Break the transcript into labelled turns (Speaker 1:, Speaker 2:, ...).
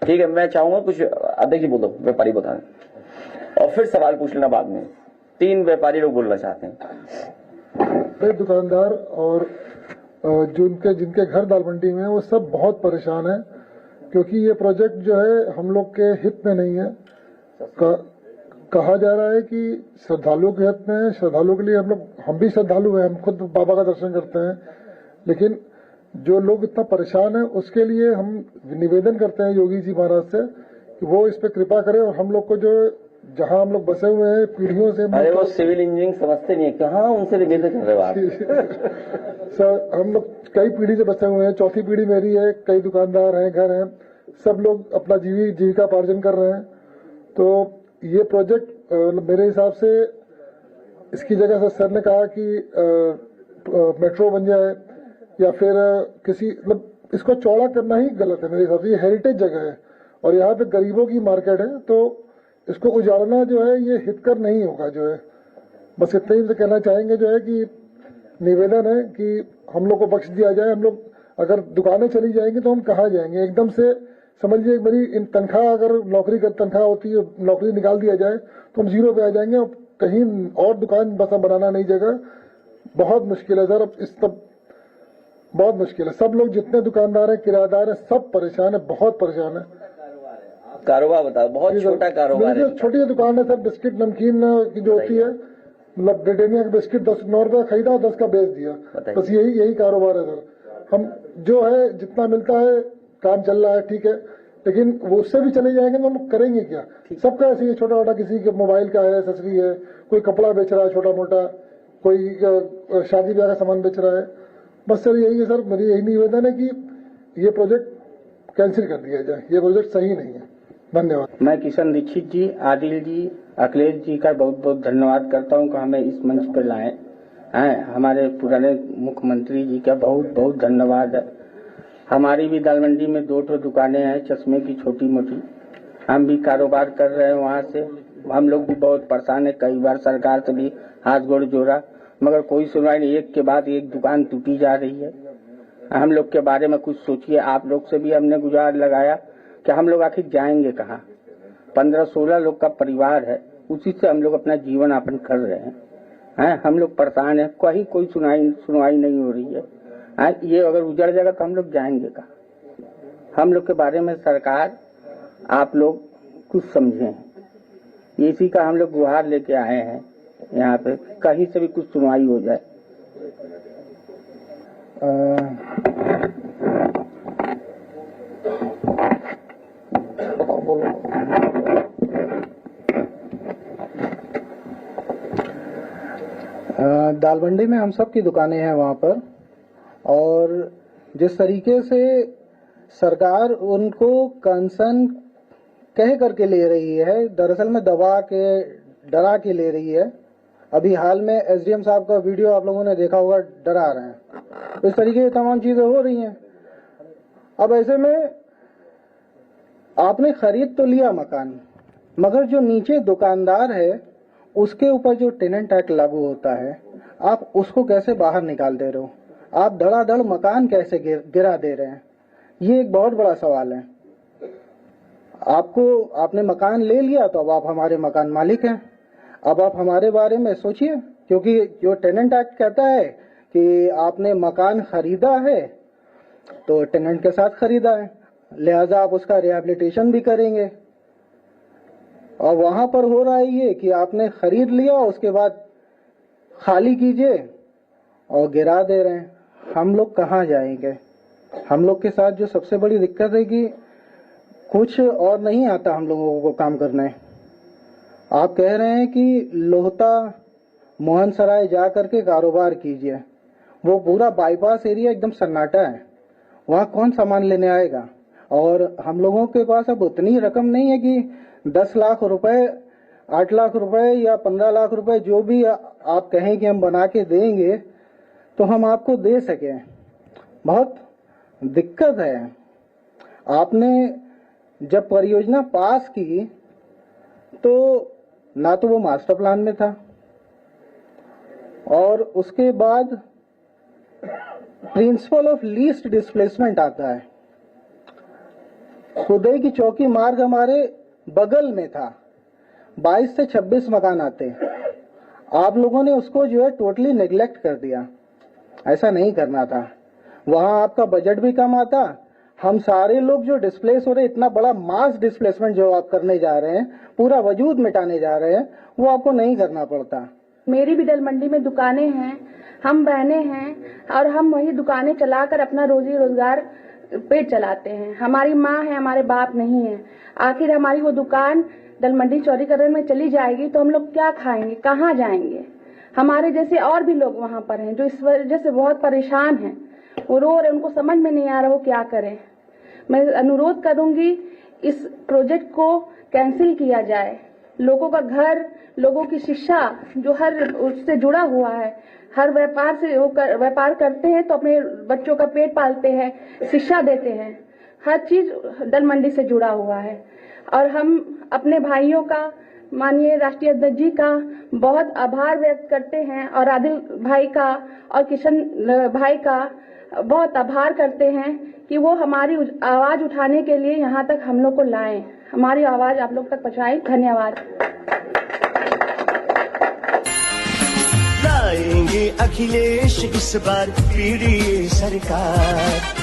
Speaker 1: ठीक है, मैं चाहूंगा कुछ अध्यक्ष जी बोलो, व्यापारी बताएं और फिर सवाल पूछ लेना बाद में। 3 व्यापारी लोग बोलना चाहते हैं।
Speaker 2: दुकानदार और जो जिनके घर दाल मंडी में है वो सब बहुत परेशान है, क्योंकि ये प्रोजेक्ट जो है हम लोग के हित में नहीं है। कहा जा रहा है कि श्रद्धालुओं के हित में है। श्रद्धालुओं के लिए हम भी श्रद्धालु हैं, हम खुद बाबा का दर्शन करते हैं, लेकिन जो लोग इतना परेशान है उसके लिए हम निवेदन करते हैं योगी जी महाराज से कि वो इस पे कृपा करें और हम लोग को जो जहां हम लोग बसे हुए हैं पीढ़ियों से।
Speaker 1: अरे वो सिविल इंजीनियरिंग समझते नहीं है, कहाँ उनसे निवेदन कर रहे हो आप?
Speaker 2: सर हम लोग कई पीढ़ी से बसे हुए हैं, चौथी पीढ़ी मेरी है, कई दुकानदार हैं, घर हैं, सब लोग अपना जीविका पार्जन कर रहे हैं। तो ये प्रोजेक्ट मेरे हिसाब से इसकी जगह से सर ने कहा कि मेट्रो बन जाए या फिर किसी मतलब इसको चौड़ा करना ही गलत है मेरे हिसाब से। ये हेरिटेज जगह है और यहाँ पे गरीबों की मार्केट है, तो इसको उजाड़ना जो है ये हितकर नहीं होगा। जो है बस इतना ही कहना चाहेंगे जो है कि निवेदन है कि हम लोग को बख्श दिया जाए। हम लोग अगर दुकानें चली जाएंगी तो हम कहाँ जाएंगे? एकदम से समझिए मेरी तनख्वाह अगर नौकरी का तनख्वाह होती है, नौकरी निकाल दिया जाए तो हम जीरो पे आ जाएंगे और कहीं और दुकान बस बनाना नहीं जगह। बहुत मुश्किल है सर, अब इस तब बहुत मुश्किल है। सब लोग जितने दुकानदार हैं, किराएदार हैं, सब परेशान है, बहुत परेशान है।
Speaker 1: कारोबार बताओ, बहुत छोटा कारोबार है।
Speaker 2: छोटी दुकान है सर, बिस्किट नमकीन की जो होती है, मतलब ब्रिटानिया का बिस्किट 9 रुपए खरीदा, 10 का बेच दिया, बस यही कारोबार है सर। हम जो है जितना मिलता है काम चल रहा है, ठीक है, लेकिन वो उससे भी चले जाएंगे तो हम करेंगे क्या? सबका ऐसे ही छोटा मोटा, किसी के मोबाइल का है, एक्सेसरी है, कोई कपड़ा बेच रहा है छोटा मोटा, कोई शादी ब्याह का सामान बेच रहा है। बस सर यही है सर, मेरी यही निवेदन है कि ये प्रोजेक्ट कैंसिल कर दिया जाए, ये प्रोजेक्ट सही नहीं है। धन्यवाद।
Speaker 3: मैं किशन दीक्षित जी, आदिल जी, अखिलेश जी का बहुत बहुत धन्यवाद करता हूं कि हमें इस मंच पर लाए हैं। हमारे पुराने मुख्यमंत्री जी का बहुत बहुत धन्यवाद है। हमारी भी दाल मंडी में 2 दुकानें हैं, चश्मे की छोटी मोटी, हम भी कारोबार कर रहे हैं वहाँ से। हम लोग भी बहुत परेशान है, कई बार सरकार से भी हाथ गोड़ जोड़ा मगर कोई सुनवाई नहीं। एक के बाद एक दुकान टूटी जा रही है। हम लोग के बारे में कुछ सोचिए। आप लोग से भी हमने गुहार लगाया कि हम लोग आखिर जाएंगे कहाँ? 15-16 लोग का परिवार है, उसी से हम लोग अपना जीवन यापन कर रहे हैं। हम लोग परेशान हैं, कोई सुनवाई नहीं हो रही है। ये अगर उजड़ जाएगा तो हम लोग जाएंगे कहाँ? हम लोग के बारे में सरकार आप लोग कुछ समझें। इसी का हम लोग गुहार लेके आए हैं यहाँ पे, कहीं से भी कुछ सुनवाई हो जाए।
Speaker 4: दाल मंडी में हम सब की दुकानें हैं वहाँ पर, और जिस तरीके से सरकार उनको कंसर्न कह करके ले रही है, दरअसल में दबा के डरा के ले रही है। अभी हाल में एसडीएम साहब का वीडियो आप लोगों ने देखा होगा, डरा रहे हैं। इस तरीके की तमाम चीजें हो रही हैं। अब ऐसे में आपने खरीद तो लिया मकान, मगर जो नीचे दुकानदार है उसके ऊपर जो टेनेंट एक्ट लागू होता है, आप उसको कैसे बाहर निकाल दे रहे हो? आप धड़ाधड़ मकान कैसे गिरा दे रहे हैं? ये एक बहुत बड़ा सवाल है। आपने मकान ले लिया तो अब आप हमारे मकान मालिक हैं। अब आप हमारे बारे में सोचिए, क्योंकि जो टेनेंट एक्ट कहता है कि आपने मकान खरीदा है तो टेनेंट के साथ खरीदा है, लिहाजा आप उसका रिहैबिलिटेशन भी करेंगे। और वहां पर हो रहा है ये कि आपने खरीद लिया, उसके बाद खाली कीजिए और गिरा दे रहे हैं। हम लोग कहाँ जाएंगे? हम लोग के साथ जो सबसे बड़ी दिक्कत है कि कुछ और नहीं आता हम लोगों को काम करना है। आप कह रहे हैं कि लोहता मोहन सराय जा करके कारोबार कीजिए, वो पूरा बाईपास एरिया एकदम सन्नाटा है, वहाँ कौन सामान लेने आएगा? और हम लोगों के पास अब उतनी रकम नहीं है कि 10 लाख रुपए, 8 लाख रुपए या 15 लाख रुपए जो भी आप कहें कि हम बना के देंगे तो हम आपको दे सकें। बहुत दिक्कत है। आपने जब परियोजना पास की तो ना तो वो मास्टर प्लान में था, और उसके बाद प्रिंसिपल ऑफ लीस्ट डिस्प्लेसमेंट आता है। खुदई की चौकी मार्ग हमारे बगल में था, 22 से 26 मकान आते, आप लोगों ने उसको जो है टोटली नेग्लेक्ट कर दिया। ऐसा नहीं करना था, वहां आपका बजट भी कम आता। हम सारे लोग जो डिस्प्लेस हो रहे, इतना बड़ा मास डिस्प्लेसमेंट जो आप करने जा रहे हैं, पूरा वजूद मिटाने जा रहे हैं, वो आपको नहीं करना पड़ता।
Speaker 5: मेरी भी दल मंडी में दुकानें हैं, हम बहनें हैं और हम वही दुकानें चलाकर अपना रोजी रोजगार पेट चलाते हैं। हमारी माँ है, हमारे बाप नहीं है। आखिर हमारी वो दुकान दल मंडी चौड़ीकरण में चली जाएगी तो हम लोग क्या खाएंगे, कहाँ जाएंगे? हमारे जैसे और भी लोग वहाँ पर हैं जो इस वजह से बहुत परेशान हैं, वो रो रहे, उनको समझ में नहीं आ रहा वो क्या करें। मैं अनुरोध करूंगी इस प्रोजेक्ट को कैंसिल किया जाए। लोगों का घर, लोगों की शिक्षा जो हर उससे जुड़ा हुआ है, हर व्यापार से वो व्यापार करते हैं तो अपने बच्चों का पेट पालते हैं, शिक्षा देते हैं, हर चीज दल मंडी से जुड़ा हुआ है। और हम अपने भाइयों का, माननीय राष्ट्रीय अध्यक्ष जी का बहुत आभार व्यक्त करते हैं और आदिल भाई का और किशन भाई का बहुत आभार करते हैं कि वो हमारी आवाज उठाने के लिए यहाँ तक हम लोग को लाए, हमारी आवाज आप लोग तक पहुँचाई। धन्यवाद।
Speaker 6: लाएंगे अखिलेश इस बार पीढ़ी सरकार।